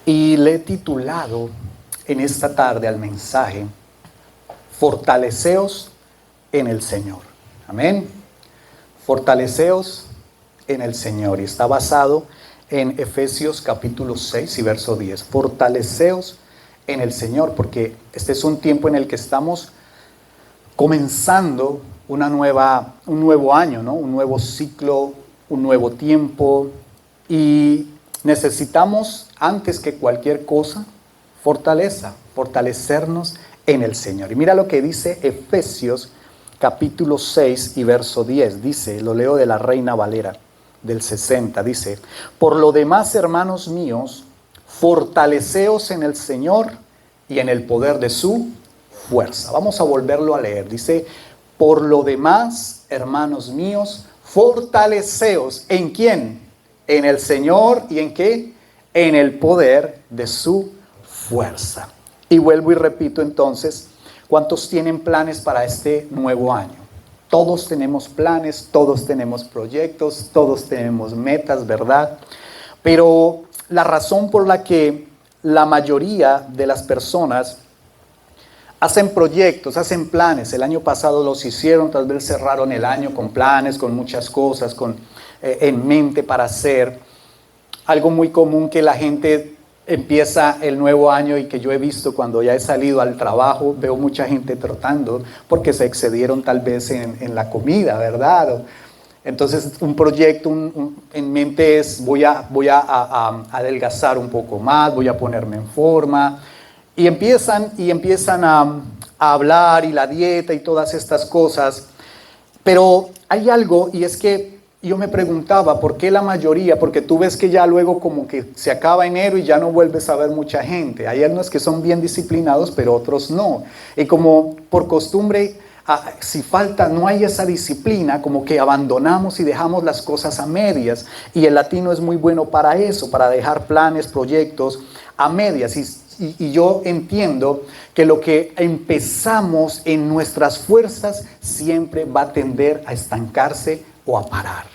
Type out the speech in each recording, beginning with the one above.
Y le he titulado en esta tarde al mensaje, Fortaleceos en el Señor. Amén. Fortaleceos en el Señor. Y está basado en Efesios capítulo 6 y verso 10. Fortaleceos en el Señor, porque este es un tiempo en el que estamos comenzando un nuevo año, ¿no? Un nuevo ciclo, un nuevo tiempo. Y necesitamos, antes que cualquier cosa, fortalecernos en el Señor. Y mira lo que dice Efesios capítulo 6 y verso 10. Dice, lo leo de la Reina Valera del 60, dice: por lo demás, hermanos míos, fortaleceos en el Señor y en el poder de su fuerza. Vamos a volverlo a leer. Dice, por lo demás, hermanos míos, fortaleceos. ¿En quién? En el Señor. ¿Y en qué? En el poder de su fuerza. Y vuelvo y repito entonces, ¿cuántos tienen planes para este nuevo año? Todos tenemos planes, todos tenemos proyectos, todos tenemos metas, ¿verdad? Pero la razón por la que la mayoría de las personas hacen proyectos, hacen planes, el año pasado los hicieron, tal vez cerraron el año con planes, con muchas cosas en mente para hacer. Algo muy común que la gente empieza el nuevo año y que yo he visto cuando ya he salido al trabajo, veo mucha gente trotando porque se excedieron tal vez en la comida, ¿verdad? Entonces un proyecto en mente es voy a adelgazar un poco más, voy a ponerme en forma. Y empiezan a hablar y la dieta y todas estas cosas. Pero hay algo, y es que yo me preguntaba, ¿por qué la mayoría? Porque tú ves que ya luego como que se acaba enero y ya no vuelves a ver mucha gente. Hay algunos que son bien disciplinados, pero otros no. Y como por costumbre, si no hay esa disciplina, como que abandonamos y dejamos las cosas a medias. Y el latino es muy bueno para eso, para dejar planes, proyectos a medias. Y yo entiendo que lo que empezamos en nuestras fuerzas siempre va a tender a estancarse o a parar.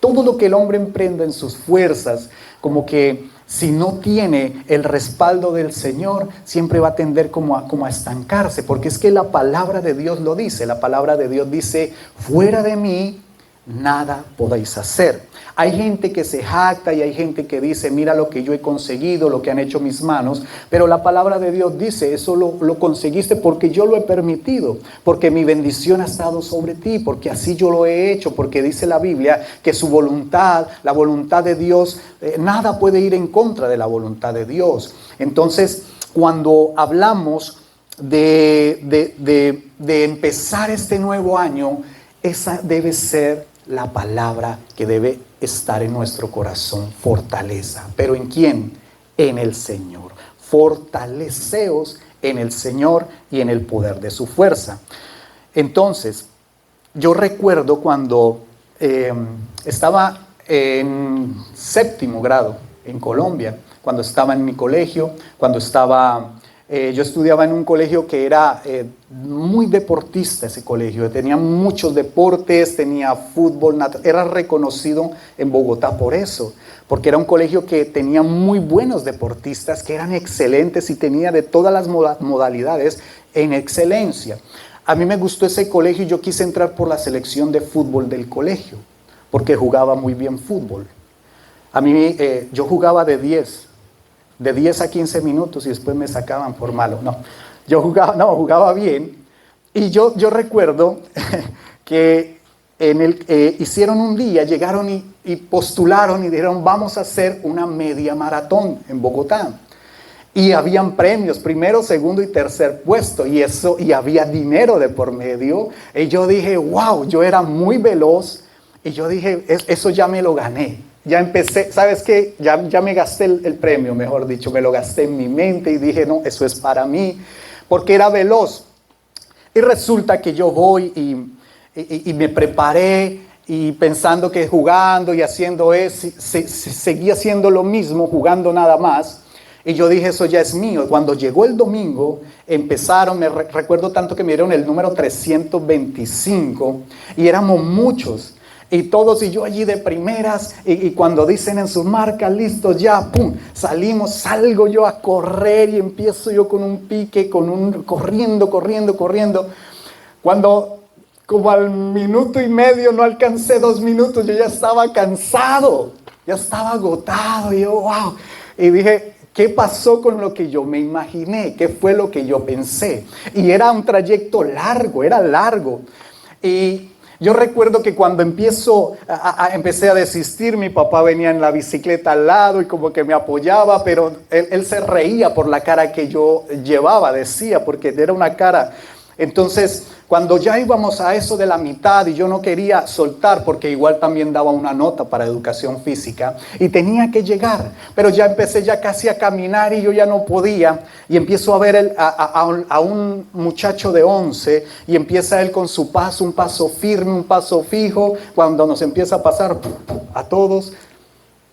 Todo lo que el hombre emprenda en sus fuerzas, como que si no tiene el respaldo del Señor, siempre va a tender como a estancarse, porque es que la palabra de Dios lo dice. La palabra de Dios dice, fuera de mí nada podéis hacer. Hay gente que se jacta y hay gente que dice, mira lo que yo he conseguido, lo que han hecho mis manos, pero la palabra de Dios dice, eso lo conseguiste porque yo lo he permitido, porque mi bendición ha estado sobre ti, porque así yo lo he hecho, porque dice la Biblia que su voluntad, la voluntad de Dios, nada puede ir en contra de la voluntad de Dios. Entonces, cuando hablamos de empezar este nuevo año, esa debe ser la palabra que debe estar en nuestro corazón, fortaleza. ¿Pero en quién? En el Señor. Fortaleceos en el Señor y en el poder de su fuerza. Entonces, yo recuerdo cuando estaba en 7º grado en Colombia, cuando estaba en mi colegio, yo estudiaba en un colegio que era muy deportista. Ese colegio tenía muchos deportes, tenía fútbol, era reconocido en Bogotá por eso, porque era un colegio que tenía muy buenos deportistas, que eran excelentes y tenía de todas las modalidades en excelencia. A mí me gustó ese colegio y yo quise entrar por la selección de fútbol del colegio, porque jugaba muy bien fútbol. Yo jugaba de 10 a 15 minutos y después me sacaban por malo. Jugaba bien. Y yo recuerdo que hicieron un día, llegaron y postularon y dijeron, vamos a hacer una media maratón en Bogotá. Y habían premios, primero, segundo y tercer puesto, y había dinero de por medio. Y yo dije, wow, yo era muy veloz, y yo dije, eso ya me lo gané. Ya empecé, ¿sabes qué? Ya me gasté el premio, mejor dicho, me lo gasté en mi mente y dije, no, eso es para mí, porque era veloz. Y resulta que yo voy y me preparé y pensando que jugando y haciendo eso, seguía haciendo lo mismo, jugando nada más. Y yo dije, eso ya es mío. Cuando llegó el domingo, recuerdo tanto que me dieron el número 325 y éramos muchos. Y todos y yo allí de primeras, y cuando dicen en sus marcas, listos ya, pum, salgo yo a correr y empiezo yo con un pique, corriendo. Cuando como al minuto y medio, no alcancé 2 minutos, yo ya estaba cansado, ya estaba agotado, y yo, wow, y dije, ¿qué pasó con lo que yo me imaginé? ¿Qué fue lo que yo pensé? Y era un trayecto largo, era largo, y yo recuerdo que cuando empecé a desistir, mi papá venía en la bicicleta al lado y como que me apoyaba, pero él se reía por la cara que yo llevaba, decía, porque era una cara. Entonces, cuando ya íbamos a eso de la mitad y yo no quería soltar, porque igual también daba una nota para educación física y tenía que llegar, pero ya empecé ya casi a caminar y yo ya no podía, y empiezo a ver a un muchacho de 11 y empieza él con su paso, un paso firme, un paso fijo, cuando nos empieza a pasar a todos,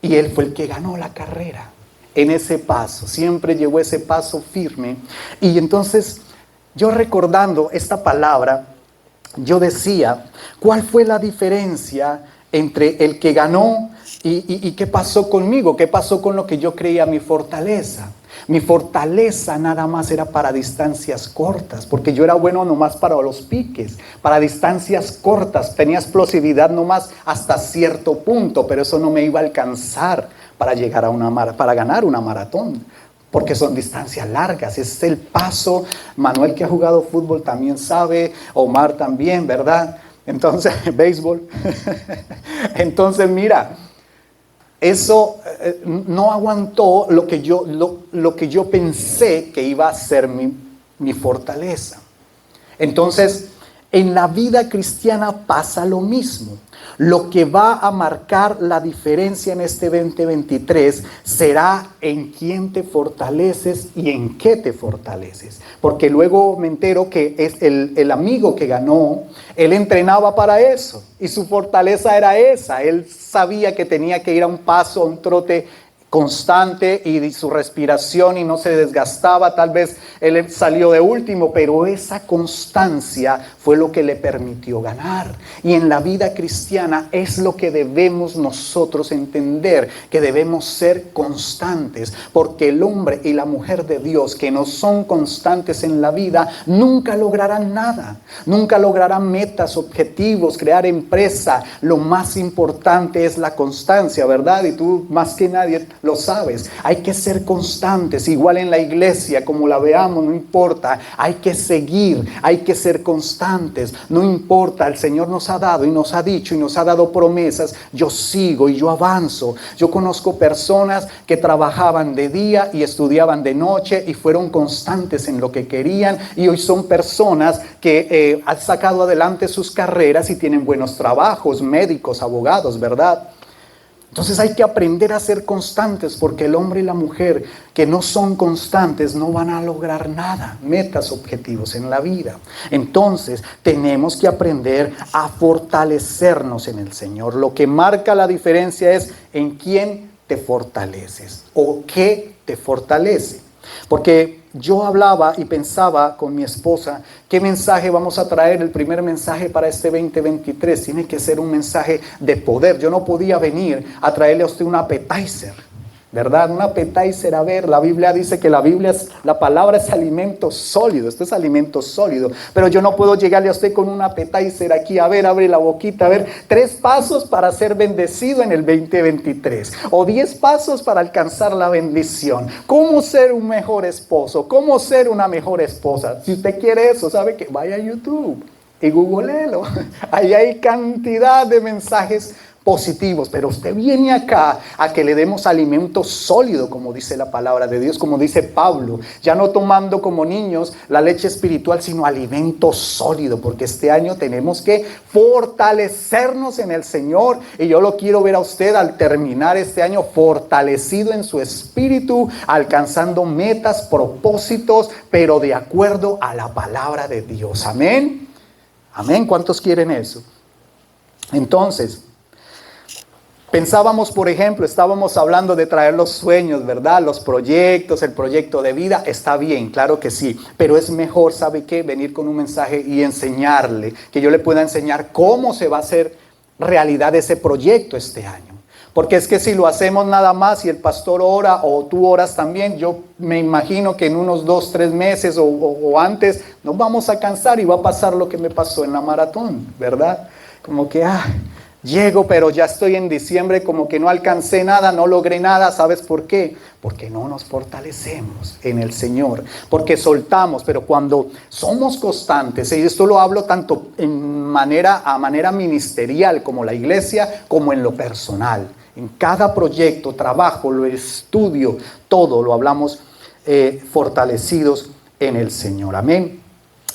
y él fue el que ganó la carrera en ese paso, siempre llevó ese paso firme. Y entonces, yo recordando esta palabra, yo decía, ¿cuál fue la diferencia entre el que ganó y qué pasó conmigo? ¿Qué pasó con lo que yo creía mi fortaleza? Mi fortaleza nada más era para distancias cortas, porque yo era bueno nomás para los piques, para distancias cortas, tenía explosividad nomás hasta cierto punto, pero eso no me iba a alcanzar para llegar para ganar una maratón. Porque son distancias largas, es el paso. Manuel, que ha jugado fútbol, también sabe, Omar también, ¿verdad? Entonces, béisbol. Entonces, mira, eso no aguantó lo que yo pensé que iba a ser mi fortaleza. Entonces, en la vida cristiana pasa lo mismo. Lo que va a marcar la diferencia en este 2023 será en quién te fortaleces y en qué te fortaleces. Porque luego me entero que es el amigo que ganó, él entrenaba para eso y su fortaleza era esa. Él sabía que tenía que ir a un paso, a un trote constante y su respiración y no se desgastaba. Tal vez él salió de último, pero esa constancia fue lo que le permitió ganar. Y en la vida cristiana es lo que debemos nosotros entender, que debemos ser constantes, porque el hombre y la mujer de Dios que no son constantes en la vida nunca lograrán nada, nunca lograrán metas, objetivos, crear empresa. Lo más importante es la constancia, ¿verdad? Y tú más que nadie lo sabes. Hay que ser constantes, igual en la iglesia, como la veamos, no importa. Hay que seguir, hay que ser constantes, no importa. El Señor nos ha dado y nos ha dicho y nos ha dado promesas. Yo sigo y yo avanzo. Yo conozco personas que trabajaban de día y estudiaban de noche y fueron constantes en lo que querían, y hoy son personas que han sacado adelante sus carreras y tienen buenos trabajos, médicos, abogados, ¿verdad? Entonces hay que aprender a ser constantes, porque el hombre y la mujer que no son constantes no van a lograr nada, metas, objetivos en la vida. Entonces tenemos que aprender a fortalecernos en el Señor. Lo que marca la diferencia es en quién te fortaleces o qué te fortalece. Porque yo hablaba y pensaba con mi esposa, ¿qué mensaje vamos a traer? El primer mensaje para este 2023 tiene que ser un mensaje de poder. Yo no podía venir a traerle a usted un appetizer, ¿verdad? Un appetizer, a ver, la Biblia dice que la palabra es alimento sólido, esto es alimento sólido, pero yo no puedo llegarle a usted con un appetizer aquí, a ver, abre la boquita, a ver, 3 pasos para ser bendecido en el 2023, o 10 pasos para alcanzar la bendición, cómo ser un mejor esposo, cómo ser una mejor esposa. Si usted quiere eso, sabe que vaya a YouTube y googleelo, ahí hay cantidad de mensajes positivos, pero usted viene acá a que le demos alimento sólido, como dice la palabra de Dios, como dice Pablo, ya no tomando como niños la leche espiritual, sino alimento sólido, porque este año tenemos que fortalecernos en el Señor, y yo lo quiero ver a usted al terminar este año fortalecido en su espíritu, alcanzando metas, propósitos, pero de acuerdo a la palabra de Dios. Amén. Amén. ¿Cuántos quieren eso? Entonces, pensábamos, por ejemplo, estábamos hablando de traer los sueños, ¿verdad? Los proyectos, el proyecto de vida, está bien, claro que sí. Pero es mejor, ¿sabe qué? Venir con un mensaje y enseñarle, que yo le pueda enseñar cómo se va a hacer realidad ese proyecto este año. Porque es que si lo hacemos nada más y el pastor ora o tú oras también, yo me imagino que en unos 2, 3 meses o antes nos vamos a cansar y va a pasar lo que me pasó en la maratón, ¿verdad? Como que, llego, pero ya estoy en diciembre, como que no alcancé nada, no logré nada. ¿Sabes por qué? Porque no nos fortalecemos en el Señor, porque soltamos. Pero cuando somos constantes, y esto lo hablo tanto a manera ministerial como la iglesia, como en lo personal. En cada proyecto, trabajo, lo estudio, todo lo hablamos fortalecidos en el Señor. Amén.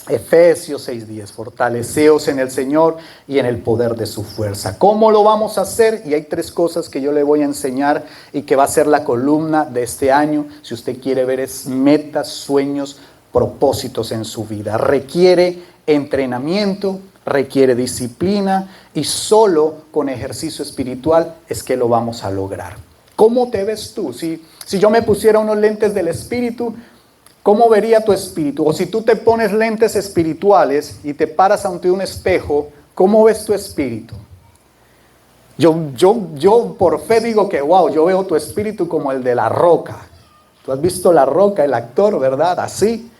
Efesios 6:10, fortaleceos en el Señor y en el poder de su fuerza. ¿Cómo lo vamos a hacer? Y hay 3 cosas que yo le voy a enseñar y que va a ser la columna de este año. Si usted quiere ver, es metas, sueños, propósitos en su vida. Requiere entrenamiento, requiere disciplina y solo con ejercicio espiritual es que lo vamos a lograr. ¿Cómo te ves tú? Si yo me pusiera unos lentes del espíritu, ¿cómo vería tu espíritu? O si tú te pones lentes espirituales y te paras ante un espejo, ¿cómo ves tu espíritu? Yo por fe digo que, wow, yo veo tu espíritu como el de La Roca. Tú has visto La Roca, el actor, ¿verdad? Así.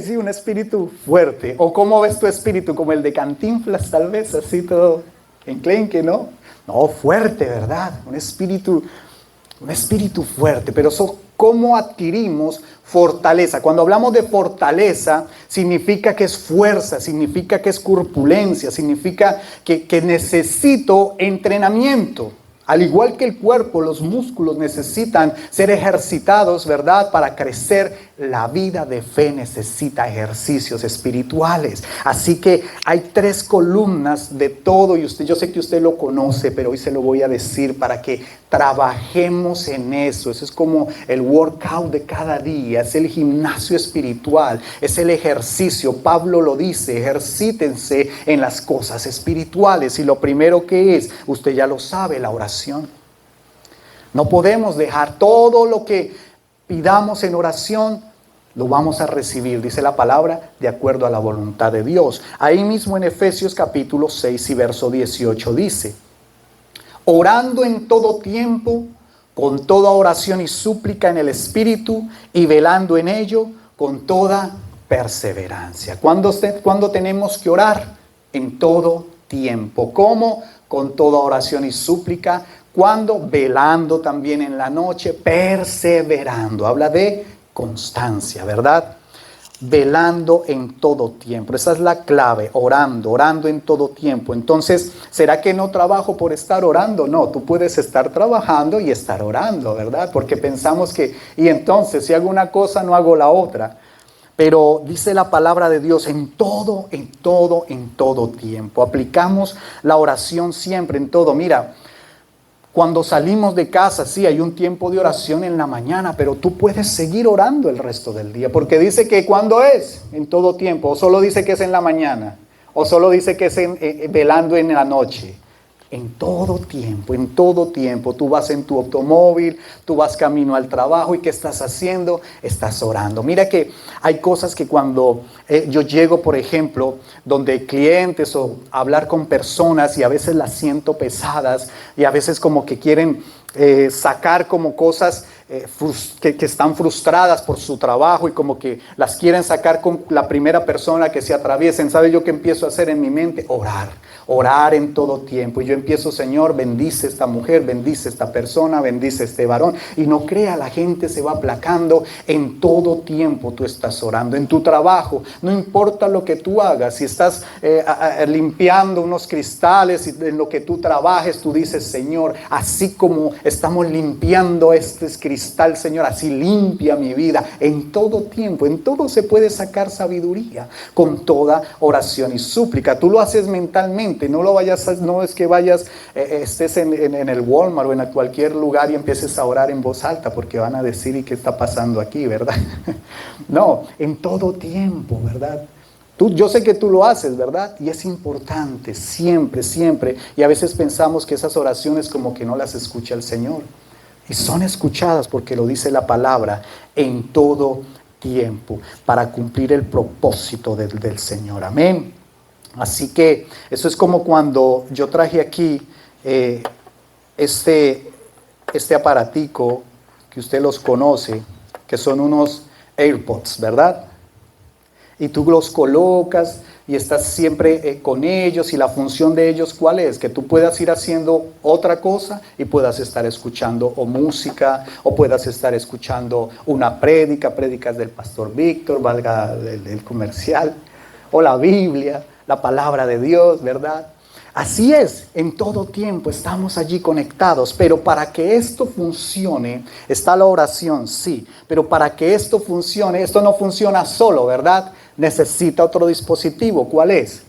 Sí, un espíritu fuerte. ¿O cómo ves tu espíritu? Como el de Cantinflas, tal vez, así todo enclenque, ¿no? No, fuerte, ¿verdad? Un espíritu fuerte. Pero eso, ¿cómo adquirimos fortaleza? Cuando hablamos de fortaleza, significa que es fuerza, significa que es corpulencia, significa que necesito entrenamiento. Al igual que el cuerpo, los músculos necesitan ser ejercitados, ¿verdad? Para crecer, la vida de fe necesita ejercicios espirituales. Así que hay 3 columnas de todo, y yo sé que usted lo conoce, pero hoy se lo voy a decir para que trabajemos en eso. Eso es como el workout de cada día, es el gimnasio espiritual, es el ejercicio. Pablo lo dice, ejercítense en las cosas espirituales. Y lo primero que es, usted ya lo sabe, la oración. No podemos dejar todo lo que pidamos en oración, lo vamos a recibir, dice la palabra, de acuerdo a la voluntad de Dios. Ahí mismo en Efesios capítulo 6 y verso 18 dice: orando en todo tiempo, con toda oración y súplica en el Espíritu, y velando en ello con toda perseverancia. ¿Cuándo tenemos que orar? En todo tiempo. ¿Cómo? Con toda oración y súplica. ¿Cuándo? Velando también en la noche, perseverando. Habla de constancia, ¿verdad? Velando en todo tiempo. Esa es la clave, orando en todo tiempo. Entonces, ¿será que no trabajo por estar orando? No, tú puedes estar trabajando y estar orando, ¿verdad? Porque pensamos que, y entonces, si hago una cosa, no hago la otra. Pero dice la palabra de Dios, en todo tiempo. Aplicamos la oración siempre, en todo. Mira, cuando salimos de casa, sí, hay un tiempo de oración en la mañana, pero tú puedes seguir orando el resto del día, porque dice que ¿cuándo es? En todo tiempo. O solo dice que es en la mañana, o solo dice que es velando en la noche. En todo tiempo. Tú vas en tu automóvil, tú vas camino al trabajo, ¿y qué estás haciendo? Estás orando. Mira que hay cosas que cuando yo llego, por ejemplo, donde clientes o hablar con personas, y a veces las siento pesadas, y a veces como que quieren sacar como cosas que están frustradas por su trabajo, y como que las quieren sacar con la primera persona que se atraviesen. ¿Sabe yo qué empiezo a hacer en mi mente? Orar en todo tiempo. Y yo empiezo: Señor, bendice esta mujer, bendice esta persona, bendice este varón. Y no crea, la gente se va aplacando. En todo tiempo tú estás orando. En tu trabajo, no importa lo que tú hagas, si estás limpiando unos cristales, y en lo que tú trabajes, tú dices: Señor, así como estamos limpiando este cristal, Señor, así limpia mi vida. En todo tiempo, en todo se puede sacar sabiduría, con toda oración y súplica. Tú lo haces mentalmente. No es que vayas, estés en el Walmart o en cualquier lugar y empieces a orar en voz alta, porque van a decir: ¿y qué está pasando aquí, verdad? No, en todo tiempo, ¿verdad? Yo sé que tú lo haces, ¿verdad? Y es importante, siempre. Y a veces pensamos que esas oraciones como que no las escucha el Señor. Y son escuchadas porque lo dice la palabra, en todo tiempo, para cumplir el propósito del Señor. Amén. Así que eso es como cuando yo traje aquí este aparatico que usted los conoce, que son unos AirPods, ¿verdad? Y tú los colocas y estás siempre con ellos, y la función de ellos, ¿cuál es? Que tú puedas ir haciendo otra cosa y puedas estar escuchando o música, o puedas estar escuchando una prédicas del pastor Víctor, valga el comercial, o la Biblia, la palabra de Dios, ¿verdad? Así es, en todo tiempo estamos allí conectados, pero para que esto funcione, está la oración, sí, pero para que esto funcione, esto no funciona solo, ¿verdad? Necesita otro dispositivo. ¿Cuál es?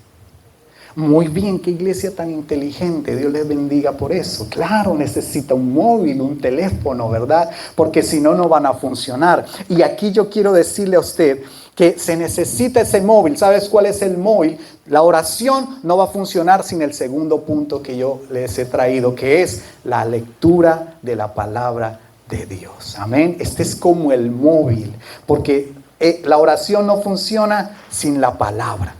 Muy bien, qué iglesia tan inteligente, Dios les bendiga por eso. Claro, necesita un móvil, un teléfono, ¿verdad? Porque si no, no van a funcionar. Y aquí yo quiero decirle a usted que se necesita ese móvil. ¿Sabes cuál es el móvil? La oración no va a funcionar sin el segundo punto que yo les he traído, que es la lectura de la palabra de Dios. Amén. Este es como el móvil, porque la oración no funciona sin la palabra.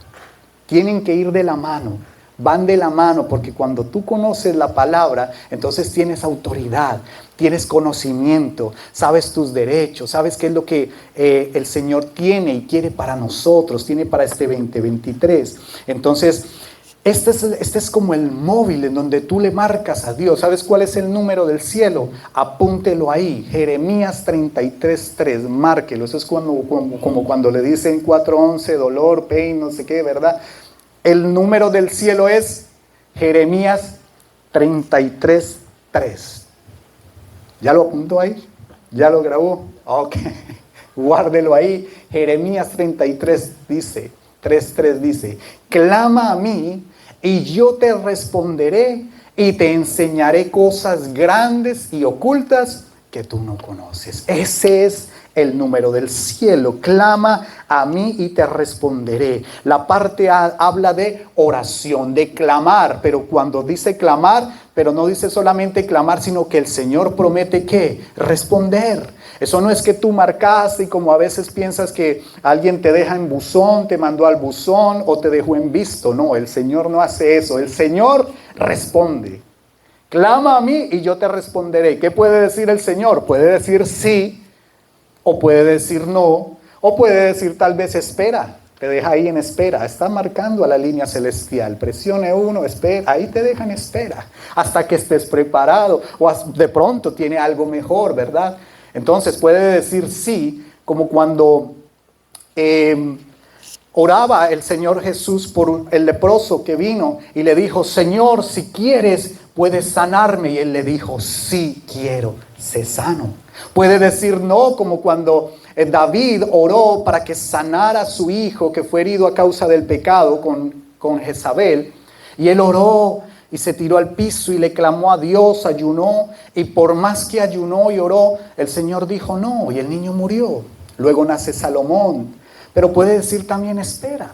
Tienen que ir de la mano, van de la mano, porque cuando tú conoces la palabra, entonces tienes autoridad, tienes conocimiento, sabes tus derechos, sabes qué es lo que el Señor tiene y quiere para nosotros, tiene para este 2023. Entonces, este es como el móvil en donde tú le marcas a Dios. ¿Sabes cuál es el número del cielo? Apúntelo ahí, Jeremías 33:3, márquelo. Eso es como cuando le dicen 4:11, dolor, pain, no sé qué, ¿verdad? El número del cielo es Jeremías 33:3. ¿Ya lo apuntó ahí? ¿Ya lo grabó? Ok, guárdelo ahí. Jeremías 33 dice, 3:3 dice, clama a mí y yo te responderé y te enseñaré cosas grandes y ocultas que tú no conoces. Ese es el número del cielo. Clama a mí y te responderé. La parte A habla de oración, de clamar, pero cuando dice clamar, pero no dice solamente clamar, sino que el Señor promete ¿qué? Responder. Eso no es que tú marcaste y como a veces piensas que alguien te deja en buzón, te mandó al buzón o te dejó en visto. No, el Señor no hace eso. El Señor responde. Clama a mí y yo te responderé. ¿Qué puede decir el Señor? Puede decir sí, o puede decir no, o puede decir tal vez espera. Te deja ahí en espera. Está marcando a la línea celestial. Presione uno, espera. Ahí te deja en espera hasta que estés preparado, o de pronto tiene algo mejor, ¿verdad? Entonces puede decir sí, como cuando oraba el Señor Jesús por el leproso que vino y le dijo, Señor, si quieres, puedes sanarme. Y él le dijo, sí quiero, sé sano. Puede decir no, como cuando David oró para que sanara a su hijo que fue herido a causa del pecado con Jezabel. Y él oró y se tiró al piso y le clamó a Dios, ayunó, y por más que ayunó y oró, el Señor dijo no, y el niño murió. Luego nace Salomón, pero puede decir también espera.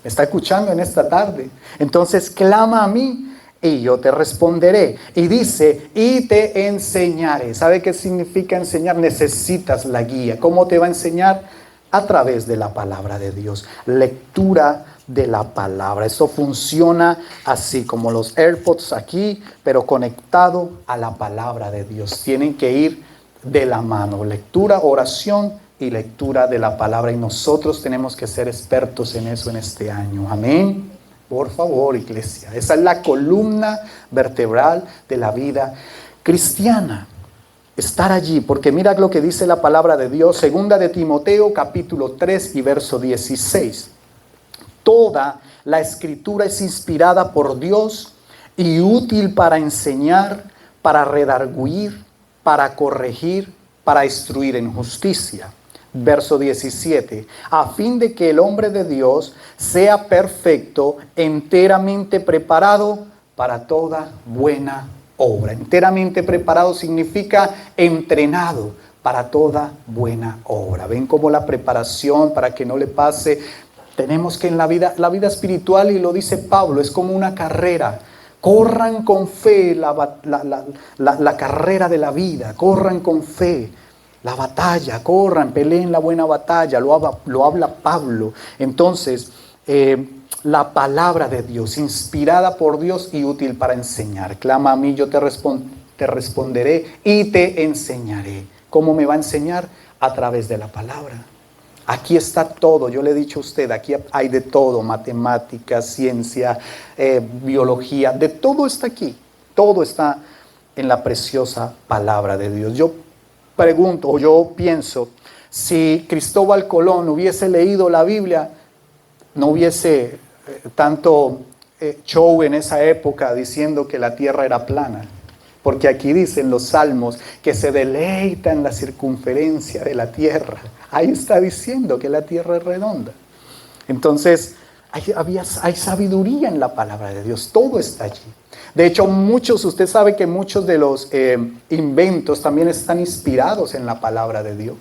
¿Me está escuchando en esta tarde? Entonces clama a mí y yo te responderé. Y dice, y te enseñaré. ¿Sabe qué significa enseñar? Necesitas la guía. ¿Cómo te va a enseñar? A través de la palabra de Dios. Lectura de la palabra. Eso funciona así como los AirPods aquí, pero conectado a la palabra de Dios. Tienen que ir de la mano. Lectura, oración y lectura de la palabra. Y nosotros tenemos que ser expertos en eso en este año. Amén. Por favor, iglesia. Esa es la columna vertebral de la vida cristiana. Estar allí, porque mira lo que dice la palabra de Dios. Segunda de Timoteo, capítulo 3 y verso 16. Toda la escritura es inspirada por Dios y útil para enseñar, para redarguir, para corregir, para instruir en justicia. Verso 17. A fin de que el hombre de Dios sea perfecto, enteramente preparado para toda buena obra. Enteramente preparado significa entrenado para toda buena obra. ¿Ven cómo la preparación para que no le pase? Tenemos que en la vida espiritual, y lo dice Pablo, es como una carrera. Corran con fe la carrera de la vida, corran con fe. La batalla, corran, peleen la buena batalla, lo habla Pablo. Entonces, la palabra de Dios, inspirada por Dios y útil para enseñar. Clama a mí, yo te responderé y te enseñaré. ¿Cómo me va a enseñar? A través de la palabra. Aquí está todo, yo le he dicho a usted, aquí hay de todo, matemáticas, ciencia, biología, de todo está aquí. Todo está en la preciosa palabra de Dios. Yo pregunto, o yo pienso, si Cristóbal Colón hubiese leído la Biblia, no hubiese tanto show en esa época diciendo que la tierra era plana. Porque aquí dicen los salmos que se deleita en la circunferencia de la tierra. Ahí está diciendo que la tierra es redonda. Entonces, hay sabiduría en la palabra de Dios. Todo está allí. De hecho, usted sabe que muchos de los inventos también están inspirados en la palabra de Dios.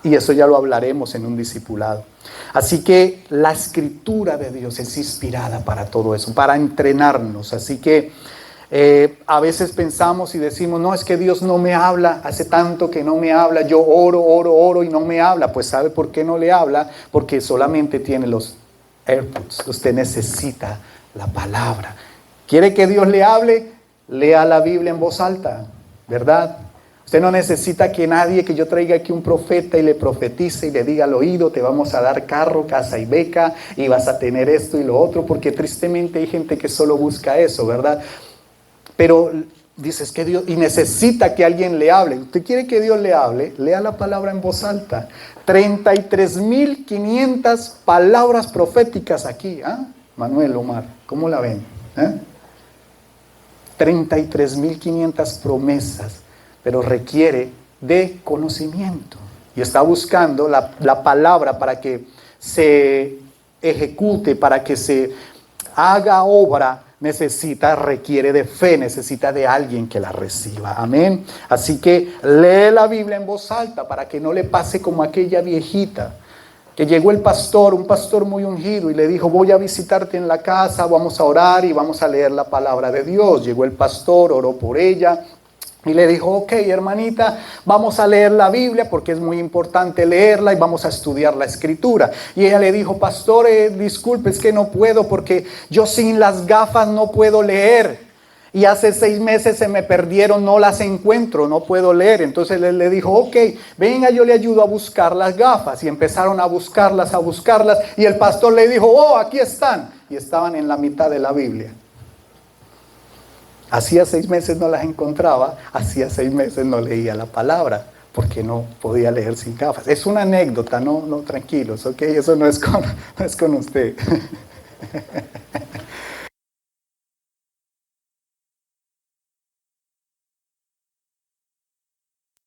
Y eso ya lo hablaremos en un discipulado. Así que la escritura de Dios es inspirada para todo eso, para entrenarnos. Así que a veces pensamos y decimos, no, es que Dios no me habla, hace tanto que no me habla, yo oro y no me habla. Pues ¿sabe por qué no le habla? Porque solamente tiene los AirPods. Usted necesita la palabra. ¿Quiere que Dios le hable? Lea la Biblia en voz alta, ¿verdad? Usted no necesita que yo traiga aquí un profeta y le profetice y le diga al oído, te vamos a dar carro, casa y beca y vas a tener esto y lo otro, porque tristemente hay gente que solo busca eso, ¿verdad? Pero dices que Dios, y necesita que alguien le hable. ¿Usted quiere que Dios le hable? Lea la palabra en voz alta. 33,500 palabras proféticas aquí. ¿Ah? Manuel, Omar, ¿cómo la ven? 33,500 promesas, pero requiere de conocimiento. Y está buscando la palabra para que se ejecute, para que se haga obra. Requiere de fe, necesita de alguien que la reciba. Amén. Así que lee la Biblia en voz alta para que no le pase como aquella viejita que llegó un pastor muy ungido y le dijo, voy a visitarte en la casa, vamos a orar y vamos a leer la palabra de Dios. Llegó el pastor, oró por ella y le dijo, ok, hermanita, vamos a leer la Biblia porque es muy importante leerla y vamos a estudiar la escritura. Y ella le dijo, pastor, disculpe, es que no puedo porque yo sin las gafas no puedo leer. Y hace 6 meses se me perdieron, no las encuentro, no puedo leer. Entonces él le dijo, ok, venga, yo le ayudo a buscar las gafas. Y empezaron a buscarlas. Y el pastor le dijo, oh, aquí están. Y estaban en la mitad de la Biblia. Hacía 6 meses no las encontraba, hacía 6 meses no leía la palabra, porque no podía leer sin gafas. Es una anécdota, no tranquilos, ¿ok? Eso no es con usted.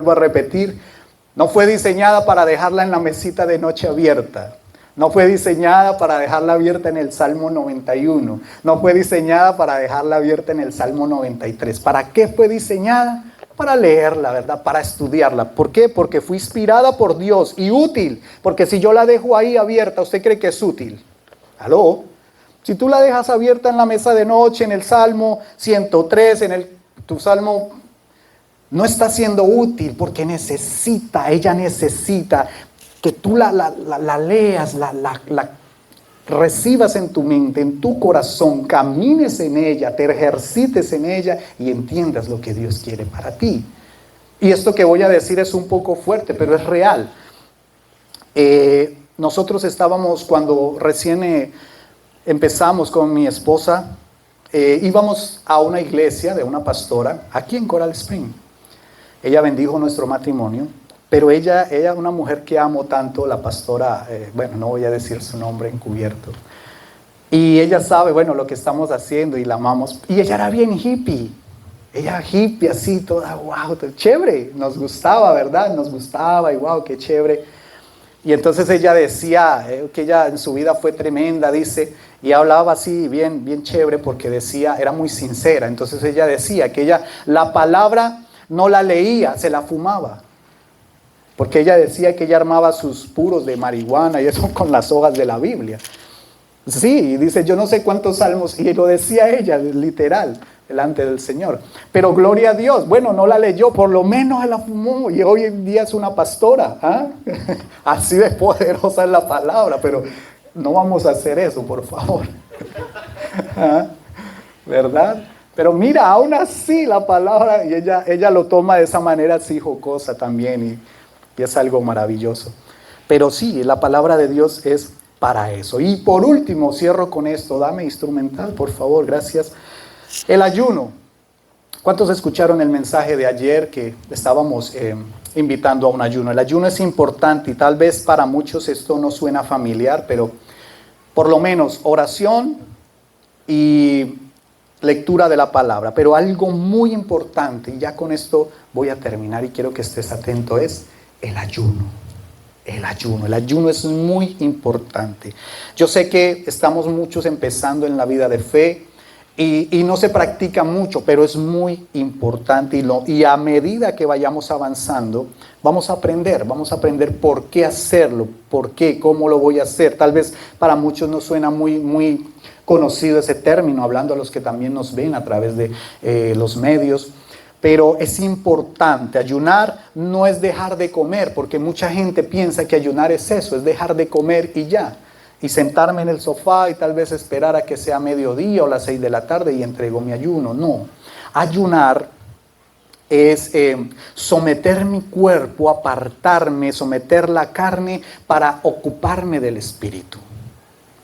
Vuelvo a repetir, no fue diseñada para dejarla en la mesita de noche abierta. No fue diseñada para dejarla abierta en el Salmo 91. No fue diseñada para dejarla abierta en el Salmo 93. ¿Para qué fue diseñada? Para leerla, ¿verdad? Para estudiarla. ¿Por qué? Porque fue inspirada por Dios y útil. Porque si yo la dejo ahí abierta, ¿usted cree que es útil? ¿Aló? Si tú la dejas abierta en la mesa de noche, en el Salmo 103, tu Salmo, no está siendo útil porque ella necesita que tú la leas, la recibas en tu mente, en tu corazón, camines en ella, te ejercites en ella y entiendas lo que Dios quiere para ti. Y esto que voy a decir es un poco fuerte, pero es real. Nosotros estábamos, cuando recién empezamos con mi esposa, íbamos a una iglesia de una pastora aquí en Coral Spring. Ella bendijo nuestro matrimonio. Pero ella es una mujer que amo tanto, la pastora, no voy a decir su nombre encubierto. Y ella sabe, lo que estamos haciendo y la amamos. Y ella era bien hippie. Ella hippie así, toda, wow, chévere. Nos gustaba, ¿verdad? Nos gustaba y wow, qué chévere. Y entonces ella decía que ella en su vida fue tremenda, dice, y hablaba así bien chévere porque decía, era muy sincera. Entonces ella decía que ella la palabra no la leía, se la fumaba. Porque ella decía que ella armaba sus puros de marihuana y eso con las hojas de la Biblia. Sí, dice, yo no sé cuántos salmos, y lo decía ella, literal, delante del Señor. Pero gloria a Dios, no la leyó, por lo menos la fumó, y hoy en día es una pastora. ¿Ah? Así de poderosa es la palabra, pero No vamos a hacer eso, por favor. ¿Ah? ¿Verdad? Pero mira, aún así la palabra, y ella lo toma de esa manera así jocosa también, y es algo maravilloso. Pero sí, la palabra de Dios es para eso. Y por último, cierro con esto. Dame instrumental, por favor, gracias. El ayuno. ¿Cuántos escucharon el mensaje de ayer que estábamos invitando a un ayuno? El ayuno es importante y tal vez para muchos esto no suena familiar, pero por lo menos oración y lectura de la palabra. Pero algo muy importante, y ya con esto voy a terminar y quiero que estés atento, es el ayuno. El ayuno. El ayuno es muy importante. Yo sé que estamos muchos empezando en la vida de fe y no se practica mucho, pero es muy importante y a medida que vayamos avanzando, vamos a aprender por qué hacerlo, por qué, cómo lo voy a hacer. Tal vez para muchos no suena muy conocido ese término, hablando a los que también nos ven a través de los medios. Pero es importante, ayunar no es dejar de comer, porque mucha gente piensa que ayunar es eso, es dejar de comer y ya. Y sentarme en el sofá y tal vez esperar a que sea mediodía o las 6 de la tarde y entrego mi ayuno. No, ayunar es someter mi cuerpo, apartarme, someter la carne para ocuparme del espíritu.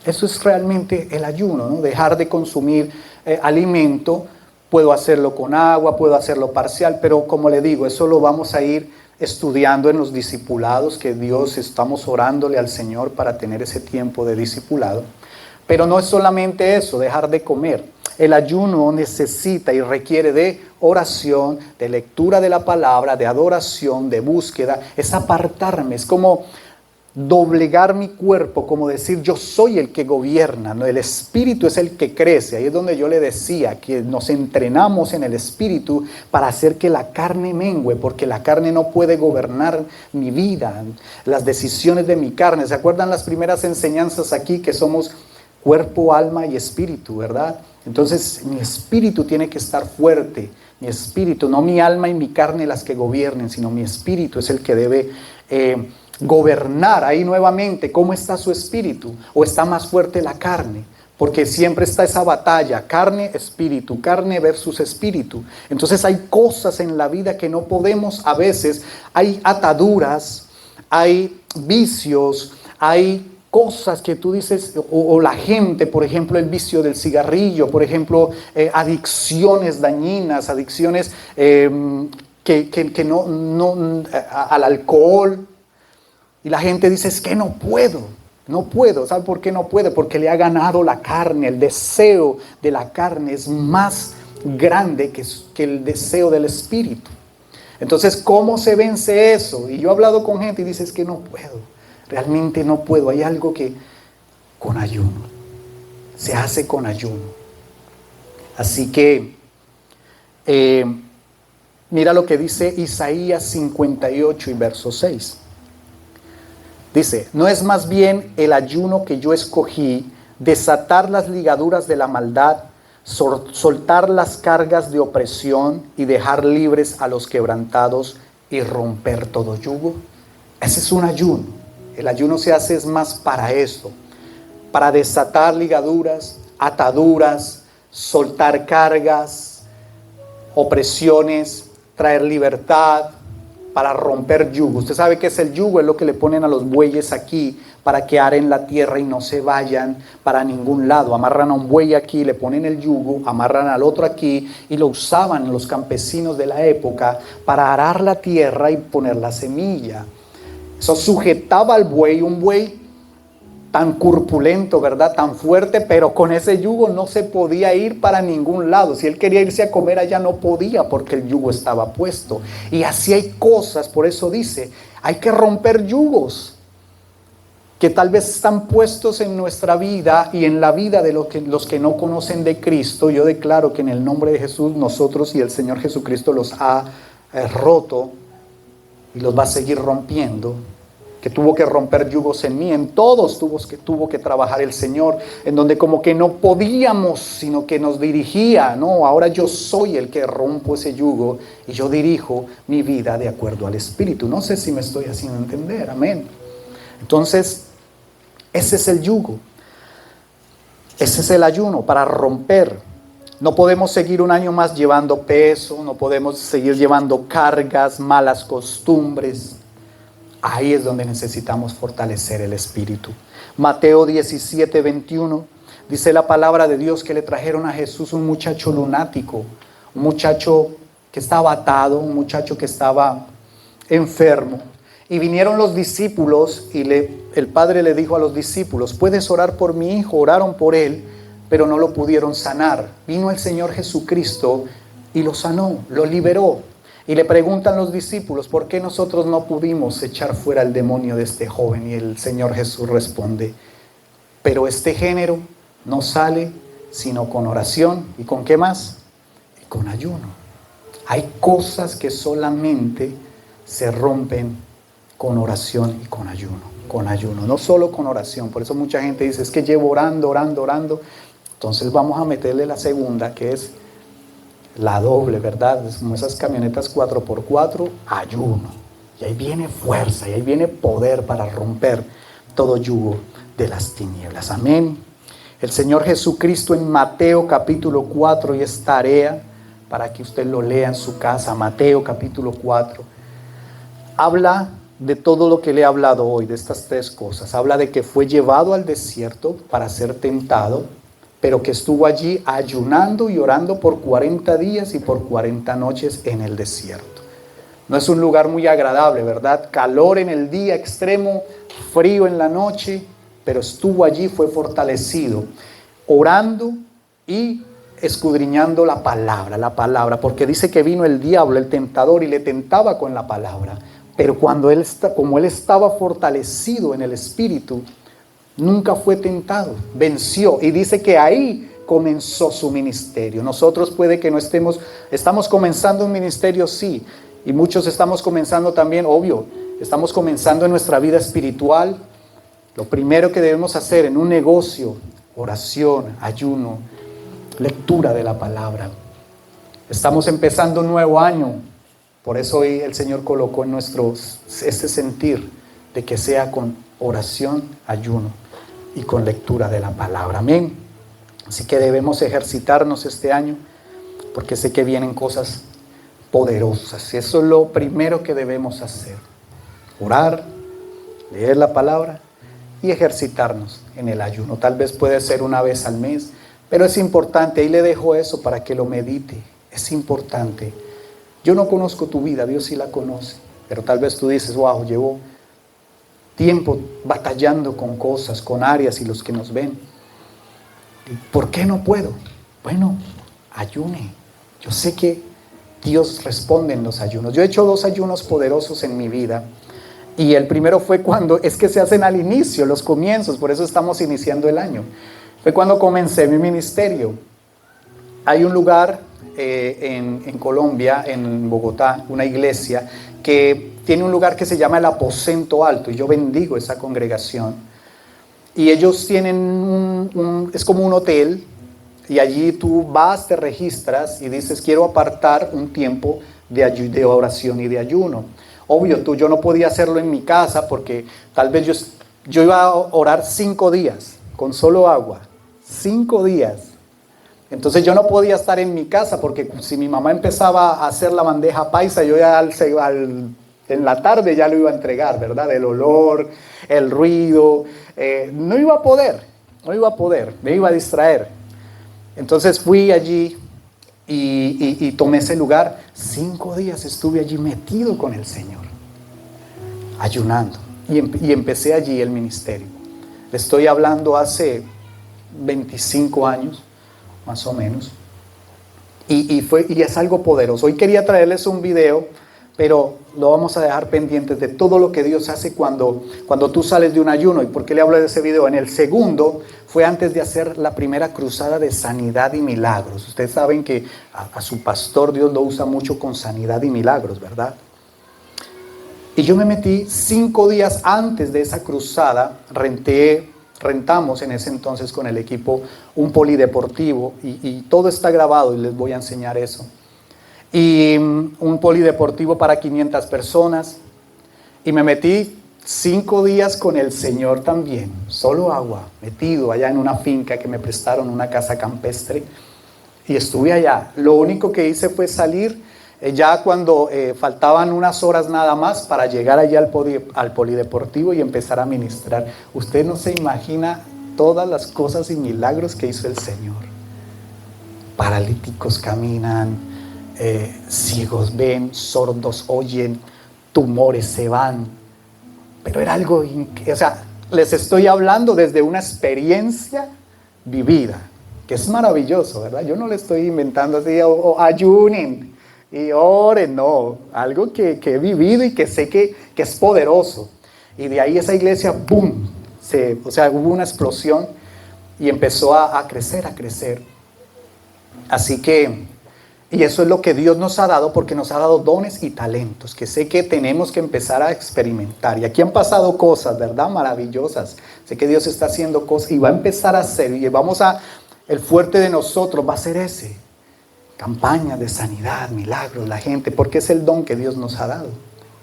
Eso es realmente el ayuno, ¿no? Dejar de consumir alimento. Puedo hacerlo con agua, puedo hacerlo parcial, pero como le digo, eso lo vamos a ir estudiando en los discipulados, que Dios estamos orándole al Señor para tener ese tiempo de discipulado. Pero no es solamente eso, dejar de comer. El ayuno necesita y requiere de oración, de lectura de la palabra, de adoración, de búsqueda. Es apartarme, es como doblegar mi cuerpo, como decir yo soy el que gobierna, ¿no? El espíritu es el que crece. Ahí es donde yo le decía que nos entrenamos en el espíritu para hacer que la carne mengüe, porque la carne no puede gobernar mi vida, las decisiones de mi carne. ¿Se acuerdan las primeras enseñanzas aquí que somos cuerpo, alma y espíritu, verdad? Entonces mi espíritu tiene que estar fuerte, mi espíritu, no mi alma y mi carne las que gobiernen, sino mi espíritu es el que debe gobernar. Ahí nuevamente, ¿cómo está su espíritu? ¿O está más fuerte la carne? Porque siempre está esa batalla, carne versus espíritu. Entonces hay cosas en la vida que no podemos, a veces hay ataduras, hay vicios, hay cosas que tú dices, o la gente, por ejemplo, el vicio del cigarrillo, por ejemplo, adicciones dañinas, adicciones que no al alcohol. Y la gente dice, es que no puedo. ¿Sabe por qué no puede? Porque le ha ganado la carne. El deseo de la carne es más grande que el deseo del espíritu. Entonces, ¿cómo se vence eso? Y yo he hablado con gente y dice, es que no puedo. Realmente no puedo. Hay algo que con ayuno. Se hace con ayuno. Así que, mira lo que dice Isaías 58 y verso 6. Dice, ¿no es más bien el ayuno que yo escogí, desatar las ligaduras de la maldad, soltar las cargas de opresión y dejar libres a los quebrantados y romper todo yugo? Ese es un ayuno. El ayuno se hace es más para esto, para desatar ligaduras, ataduras, soltar cargas, opresiones, traer libertad, para romper yugo. Usted sabe qué es el yugo, es lo que le ponen a los bueyes aquí para que aren la tierra y no se vayan para ningún lado. Amarran a un buey aquí, le ponen el yugo, amarran al otro aquí y lo usaban los campesinos de la época para arar la tierra y poner la semilla. Eso sujetaba al buey, un buey tan corpulento, ¿verdad? Tan fuerte, pero con ese yugo no se podía ir para ningún lado. Si él quería irse a comer allá no podía porque el yugo estaba puesto. Y así hay cosas, por eso dice, hay que romper yugos que tal vez están puestos en nuestra vida y en la vida de los que no conocen de Cristo. Yo declaro que en el nombre de Jesús nosotros y el Señor Jesucristo los ha roto y los va a seguir rompiendo. Que tuvo que romper yugos en mí, en todos tuvo que trabajar el Señor, en donde como que no podíamos, sino que nos dirigía, no, ahora yo soy el que rompo ese yugo y yo dirijo mi vida de acuerdo al Espíritu. No sé si me estoy haciendo entender, amén. Entonces, Ese es el yugo. Ese es el ayuno, para romper. No podemos seguir un año más llevando peso, no podemos seguir llevando cargas, malas costumbres. Ahí es donde necesitamos fortalecer el espíritu. Mateo 17, 21, dice la palabra de Dios que le trajeron a Jesús un muchacho lunático, un muchacho que estaba atado, un muchacho que estaba enfermo. Y vinieron los discípulos y el padre le dijo a los discípulos: puedes orar por mi hijo. Oraron por él, pero no lo pudieron sanar. Vino el Señor Jesucristo y lo sanó, lo liberó. Y le preguntan los discípulos: ¿por qué nosotros no pudimos echar fuera el demonio de este joven? Y el Señor Jesús responde: pero este género no sale sino con oración. ¿Y con qué más? Y con ayuno. Hay cosas que solamente se rompen con oración y con ayuno, no solo con oración. Por eso mucha gente dice: es que llevo orando. Entonces vamos a meterle la segunda, que es la doble, ¿verdad? Es como esas camionetas 4x4, ayuno. Y ahí viene fuerza, y ahí viene poder para romper todo yugo de las tinieblas. Amén. El Señor Jesucristo en Mateo capítulo 4, y es tarea para que usted lo lea en su casa, Mateo capítulo 4, habla de todo lo que le he hablado hoy, de estas tres cosas. Habla de que fue llevado al desierto para ser tentado, pero que estuvo allí ayunando y orando por 40 días y por 40 noches en el desierto. No es un lugar muy agradable, ¿verdad? Calor en el día extremo, frío en la noche, pero estuvo allí, fue fortalecido, orando y escudriñando la palabra, porque dice que vino el diablo, el tentador, y le tentaba con la palabra. Pero como él estaba fortalecido en el espíritu, nunca fue tentado, venció. Y dice que ahí comenzó su ministerio. Nosotros puede que no estamos comenzando un ministerio, sí. Y muchos estamos comenzando también, obvio, estamos comenzando en nuestra vida espiritual. Lo primero que debemos hacer en un negocio: oración, ayuno, lectura de la palabra. Estamos empezando un nuevo año. Por eso hoy el Señor colocó en nosotros este sentir de que sea con oración, ayuno y con lectura de la palabra. Amén. Así que debemos ejercitarnos este año, porque sé que vienen cosas poderosas. Y eso es lo primero que debemos hacer: orar, leer la palabra y ejercitarnos en el ayuno. Tal vez puede ser una vez al mes, pero es importante. Ahí le dejo eso para que lo medite. Es importante. Yo no conozco tu vida, Dios sí la conoce, pero tal vez tú dices: wow, llevo tiempo batallando con cosas, con áreas, y los que nos ven, ¿por qué no puedo? Bueno, ayune. Yo sé que Dios responde en los ayunos. Yo he hecho 2 ayunos poderosos en mi vida, y el primero fue cuando, es que se hacen al inicio, los comienzos, por eso estamos iniciando el año. Fue cuando comencé mi ministerio. Hay un lugar en Colombia, en Bogotá, una iglesia que tiene un lugar que se llama el Aposento Alto, y yo bendigo esa congregación. Y ellos tienen es como un hotel, y allí tú vas, te registras y dices: quiero apartar un tiempo de oración y de ayuno. Obvio, yo no podía hacerlo en mi casa, porque tal vez yo iba a orar 5 días con solo agua, 5 días. Entonces yo no podía estar en mi casa, porque si mi mamá empezaba a hacer la bandeja paisa, yo ya en la tarde ya lo iba a entregar, ¿verdad? El olor, el ruido, no iba a poder, me iba a distraer. Entonces fui allí y tomé ese lugar. 5 días estuve allí metido con el Señor, ayunando, y empecé allí el ministerio. Le estoy hablando hace 25 años, más o menos, y es algo poderoso. Hoy quería traerles un video, pero lo vamos a dejar pendientes de todo lo que Dios hace cuando tú sales de un ayuno. ¿Y por qué le hablo de ese video? En el segundo fue antes de hacer la primera cruzada de sanidad y milagros. Ustedes saben que a su pastor Dios lo usa mucho con sanidad y milagros, ¿verdad? Y yo me metí 5 días antes de esa cruzada. Rentamos en ese entonces con el equipo un polideportivo, y todo está grabado y les voy a enseñar eso. Y un polideportivo para 500 personas, y me metí 5 días con el Señor también, solo agua, metido allá en una finca que me prestaron, una casa campestre, y estuve allá. Lo único que hice fue salir ya cuando faltaban unas horas nada más para llegar allá al polideportivo y empezar a ministrar. Usted no se imagina todas las cosas y milagros que hizo el Señor. Paralíticos caminan, ciegos ven, sordos oyen, tumores se van. Pero era algo, o sea, les estoy hablando desde una experiencia vivida, que es maravilloso, ¿verdad? Yo no le estoy inventando así, o ayunen y oren, no, algo que he vivido y que sé que es poderoso. Y de ahí esa iglesia, ¡boom!, o sea, hubo una explosión y empezó a crecer, a crecer. Así que, y eso es lo que Dios nos ha dado, porque nos ha dado dones y talentos, que sé que tenemos que empezar a experimentar. Y aquí han pasado cosas, ¿verdad?, maravillosas. Sé que Dios está haciendo cosas y va a empezar a hacer, y el fuerte de nosotros va a ser ese. Campañas de sanidad, milagros, la gente, porque es el don que Dios nos ha dado.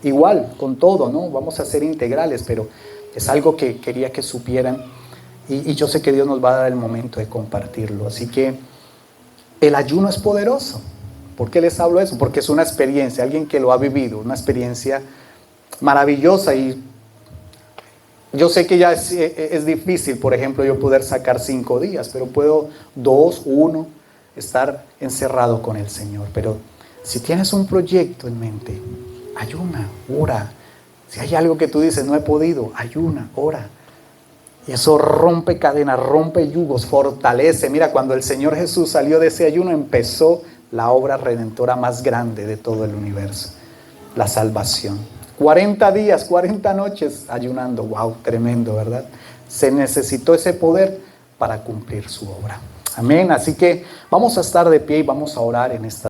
Igual, con todo, ¿no? Vamos a ser integrales, pero es algo que quería que supieran. Y yo sé que Dios nos va a dar el momento de compartirlo. Así que el ayuno es poderoso. ¿Por qué les hablo eso? Porque es una experiencia, alguien que lo ha vivido, una experiencia maravillosa. Y yo sé que ya es difícil, por ejemplo, yo poder sacar 5 días, pero puedo 2, 1, estar encerrado con el Señor. Pero si tienes un proyecto en mente, ayuna, ora. Si hay algo que tú dices, no he podido, ayuna, ora. Y eso rompe cadenas, rompe yugos, fortalece. Mira, cuando el Señor Jesús salió de ese ayuno, empezó la obra redentora más grande de todo el universo, la salvación. 40 días, 40 noches ayunando, wow, tremendo, ¿verdad? Se necesitó ese poder para cumplir su obra. Amén. Así que vamos a estar de pie y vamos a orar en esta